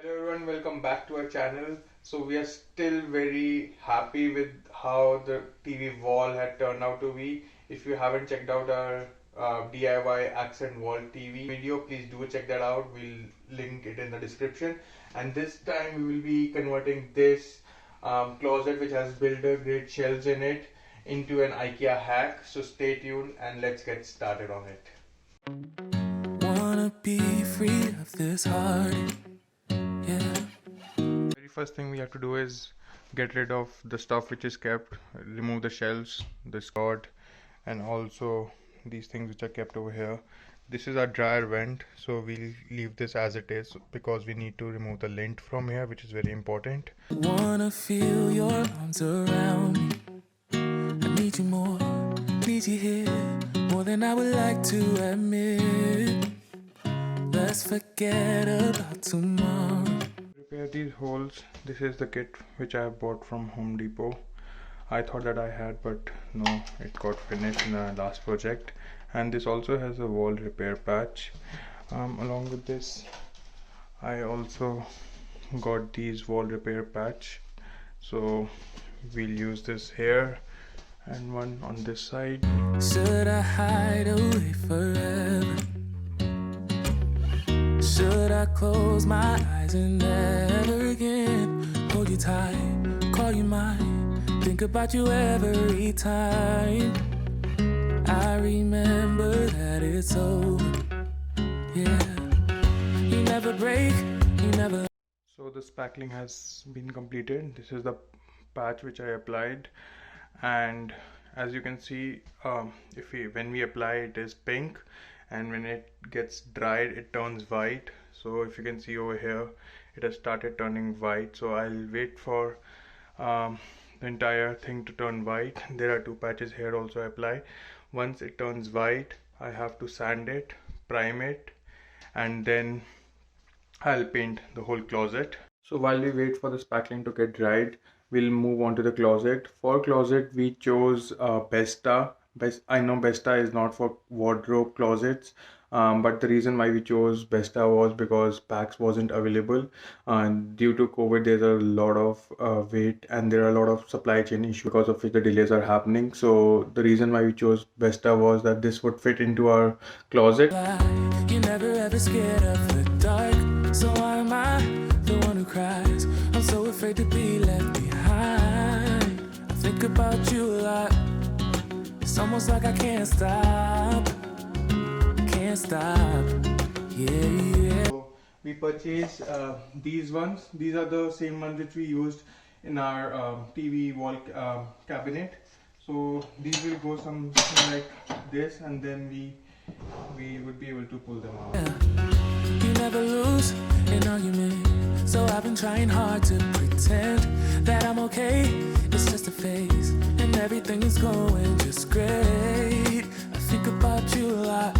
Hello everyone, welcome back to our channel. So we are still very happy with how the TV wall had turned out to be. If you haven't checked out our DIY accent wall TV video, please do check that out. We'll link it in the description. And this time we will be converting this closet, which has builder grade shelves in it, into an IKEA hack. So stay tuned and let's get started on it. Wanna be free of this heart. Yeah. Very first thing we have to do is get rid of the stuff which is kept, remove the shelves, the cord, and also these things which are kept over here. This is our dryer vent, so we'll leave this as it is because we need to remove the lint from here, which is very important. Wanna feel your arms around me. I need you more, need you here, more than I would like to admit. Let's forget about tomorrow. Repair these holes. This is the kit which I bought from Home Depot. I thought that I had, but no, it got finished in the last project. And this also has a wall repair patch. Along with this, I also got these wall repair patch. So we'll use this here and one on this side. Should I hide away forever? Should I close my eyes and never again hold you tight, call you mine, think about you every time? I remember that it's over. Yeah, you never break, you never. So the spackling has been completed. This is the patch which I applied, and as you can see, when we apply it is pink, and when it gets dried it turns white. So if you can see over here, it has started turning white. So I'll wait for the entire thing to turn white. There are two patches here also I apply. Once it turns white, I have to sand it, prime it, and then I'll paint the whole closet. So while we wait for the spackling to get dried, we'll move on to the closet. For closet, we chose Besta. I know Besta is not for wardrobe closets, but the reason why we chose Besta was because packs wasn't available. Due to COVID, there's a lot of wait and there are a lot of supply chain issues because of which the delays are happening. So the reason why we chose Besta was that this would fit into our closet. You're never ever scared of the dark, so why am I the one who cries? I'm so afraid to be left behind. I think about you a lot. It's almost like I can't stop. Can't stop. Yeah. So we purchased these ones. These are the same ones which we used in our TV wall cabinet. So these will go something like this, and then we would be able to pull them out. You never lose an argument, so I've been trying hard to pretend that I'm okay. It's just a phase, and everything is going just great. I think about you a lot.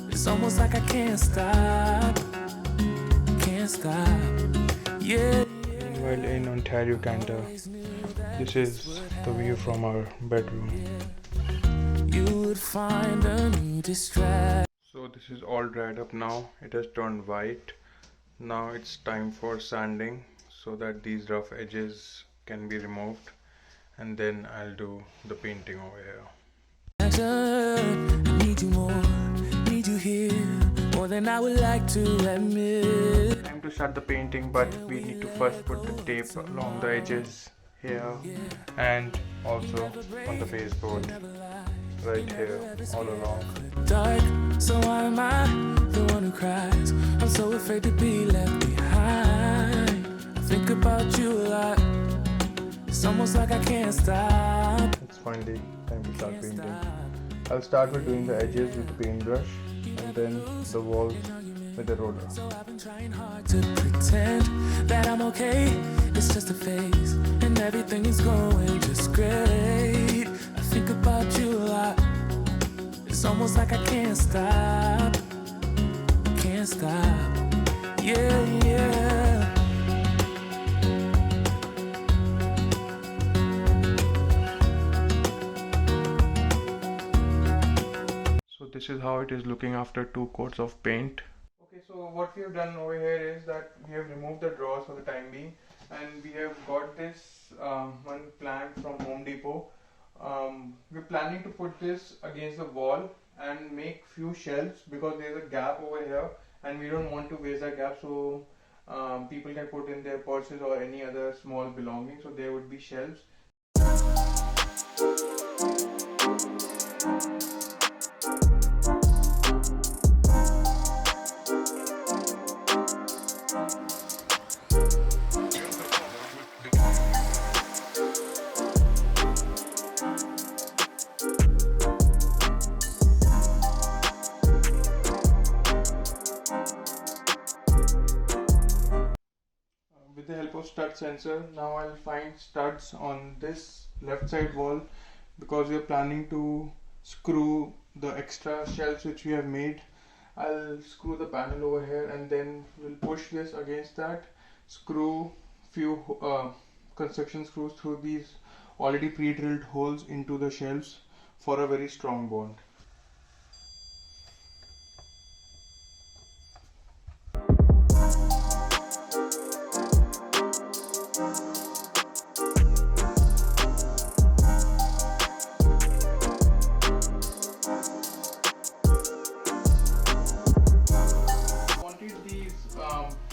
It's almost like I can't stop. Can't stop. Yeah. While in Ontario, Canada, this is the view from our bedroom. You would find a new distraction. So this is all dried up now. It has turned white. Now it's time for sanding so that these rough edges can be removed, and then I'll do the painting over here. I need you more, need you here, more than I would like to admit. Time to start the painting, but we need to first put the tape along the edges here and also on the baseboard right here all along. Dark, so why am I the one who cries? I'm so afraid to be left behind. I think about you a lot. It's almost like I can't stop. It's finally time to start painting. I'll start with doing the edges with the paintbrush and then the walls with the roller. So I've been trying hard to pretend that I'm okay. It's just a phase, and everything is going just great. I think about you a lot. It's almost like I can't stop. Can't stop. Yeah, yeah. So this is how it is looking after 2 coats of paint. Okay, So what we have done over here is that we have removed the drawers for the time being, and we have got this one plank from Home Depot. We're planning to put this against the wall and make few shelves because there's a gap over here and we don't want to waste that gap, so people can put in their purses or any other small belongings, so there would be shelves. With the help of stud sensor, now I'll find studs on this left side wall because we are planning to screw the extra shelves which we have made. I'll screw the panel over here and then we'll push this against that, screw few construction screws through these already pre-drilled holes into the shelves for a very strong bond.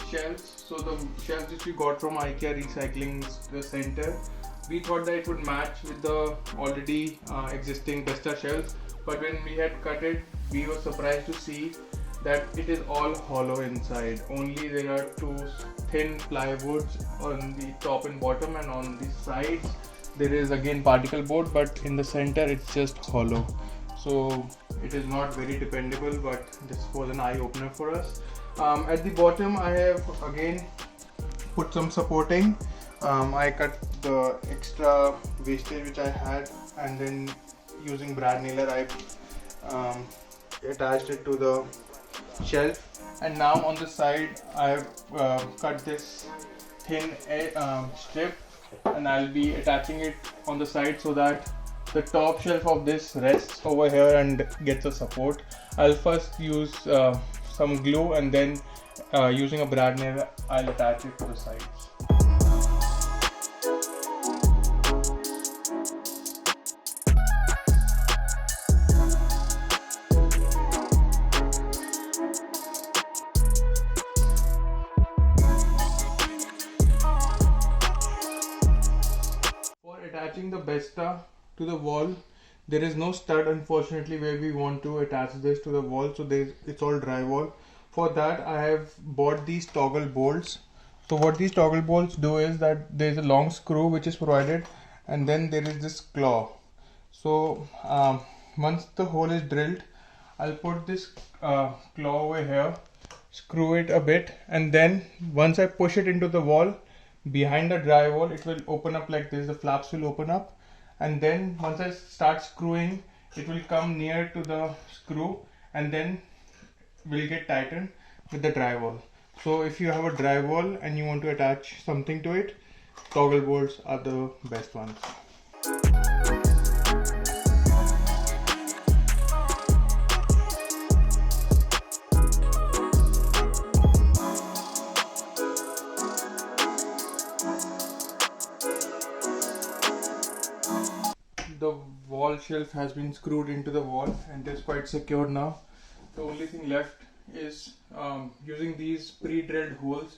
Shelves, so the shelves which we got from IKEA Recycling Center, we thought that it would match with the already existing Besta shelves, but when we had cut it, we were surprised to see that it is all hollow inside. Only there are two thin plywoods on the top and bottom, and on the sides there is again particle board, but in the center it's just hollow. So it is not very dependable, but this was an eye opener for us. At the bottom I have again put some supporting. I cut the extra wastage which I had, and then using brad nailer I attached it to the shelf. And now on the side I have cut this thin strip, and I'll be attaching it on the side so that the top shelf of this rests over here and gets a support. I'll first use some glue, and then using a brad nail I'll attach it to the sides. For attaching the Besta to the wall, there is no stud unfortunately where we want to attach this to the wall, so it's all drywall. For that I have bought these toggle bolts. So what these toggle bolts do is that there is a long screw which is provided, and then there is this claw. So once the hole is drilled, I'll put this claw over here, screw it a bit, and then once I push it into the wall behind the drywall, it will open up like this. The flaps will open up, and then once I start screwing, it will come near to the screw and then will get tightened with the drywall. So if you have a drywall and you want to attach something to it, toggle bolts are the best ones. The wall shelf has been screwed into the wall and it is quite secure now. The only thing left is using these pre-drilled holes.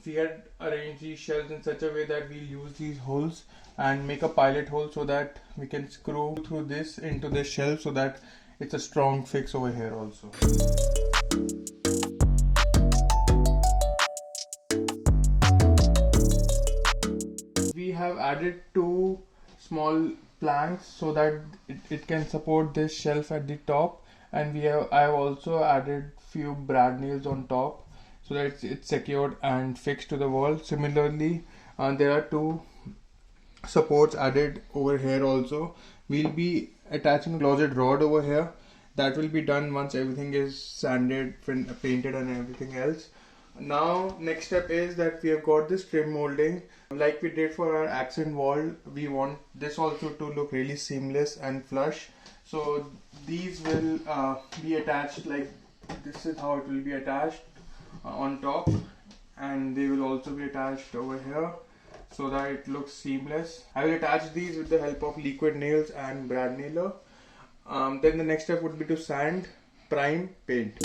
We had arranged these shelves in such a way that we'll use these holes and make a pilot hole so that we can screw through this into this shelf, so that it's a strong fix over here also. We have added two small planks so that it can support this shelf at the top, and I have also added few brad nails on top so that it's secured and fixed to the wall. Similarly, there are two supports added over here also. We'll be attaching a closet rod over here. That will be done once everything is sanded, painted and everything else. Now next step is that we have got this trim molding. Like we did for our accent wall, we want this also to look really seamless and flush. So these will be attached like this is how it will be attached on top, and they will also be attached over here so that it looks seamless. I will attach these with the help of liquid nails and brad nailer. Then the next step would be to sand, prime, paint.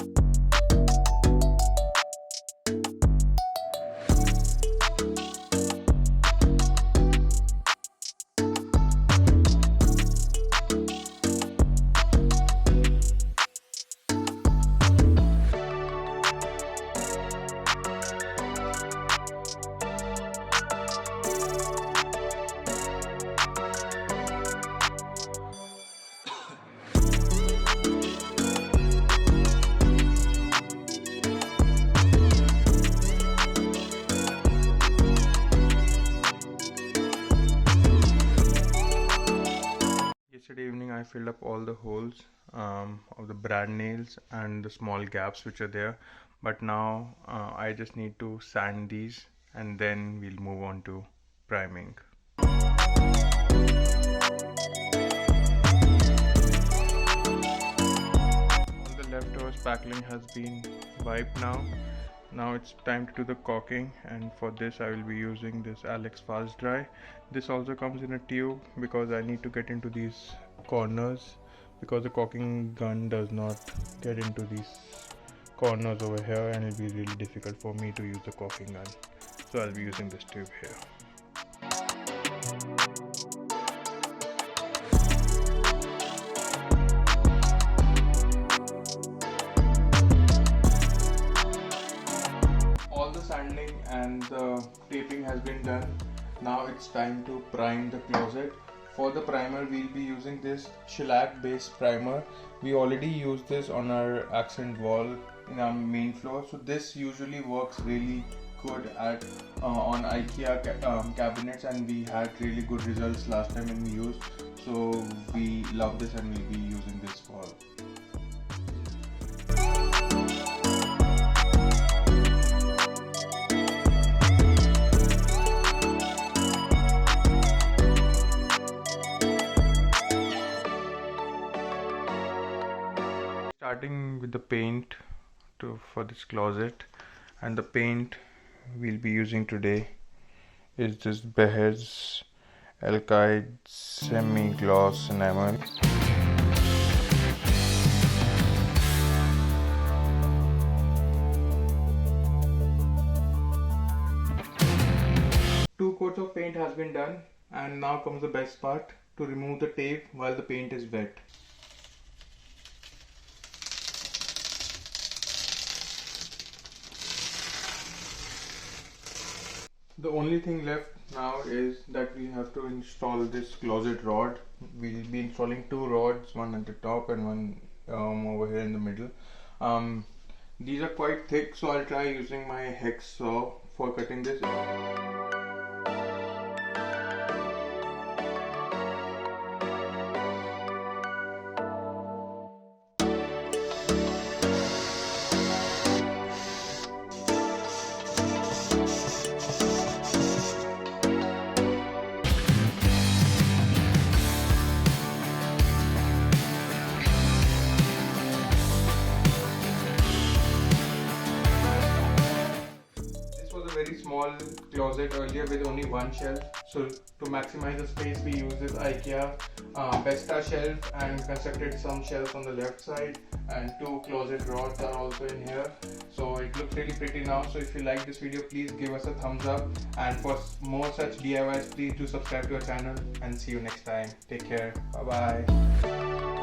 Yesterday evening I filled up all the holes of the brad nails and the small gaps which are there, but now I just need to sand these and then we'll move on to priming. All the leftover spackling has been wiped now. Now it's time to do the caulking, and for this I will be using this Alex Fast Dry. This also comes in a tube because I need to get into these corners, because the caulking gun does not get into these corners over here, and it'll be really difficult for me to use the caulking gun. So I'll be using this tube here. Sanding and the taping has been done. Now it's time to prime the closet. For the primer we'll be using this shellac based primer. We already used this on our accent wall in our main floor, so this usually works really good at on IKEA cabinets, and we had really good results last time when we used, so we love this and we'll be using this for starting with the paint for this closet. And the paint we'll be using today is this Behr's Alkyd semi-gloss enamel. Two coats of paint has been done, and now comes the best part, to remove the tape while the paint is wet. The only thing left now is that we have to install this closet rod. We'll be installing two rods, one at the top and one over here in the middle. These are quite thick, so I'll try using my hex saw for cutting this. Very small closet earlier with only one shelf, so to maximize the space we use this IKEA Besta shelf and constructed some shelves on the left side, and two closet rods are also in here, so it looks really pretty now. So if you like this video, please give us a thumbs up, and for more such DIYs please do subscribe to our channel, and see you next time. Take care. Bye bye.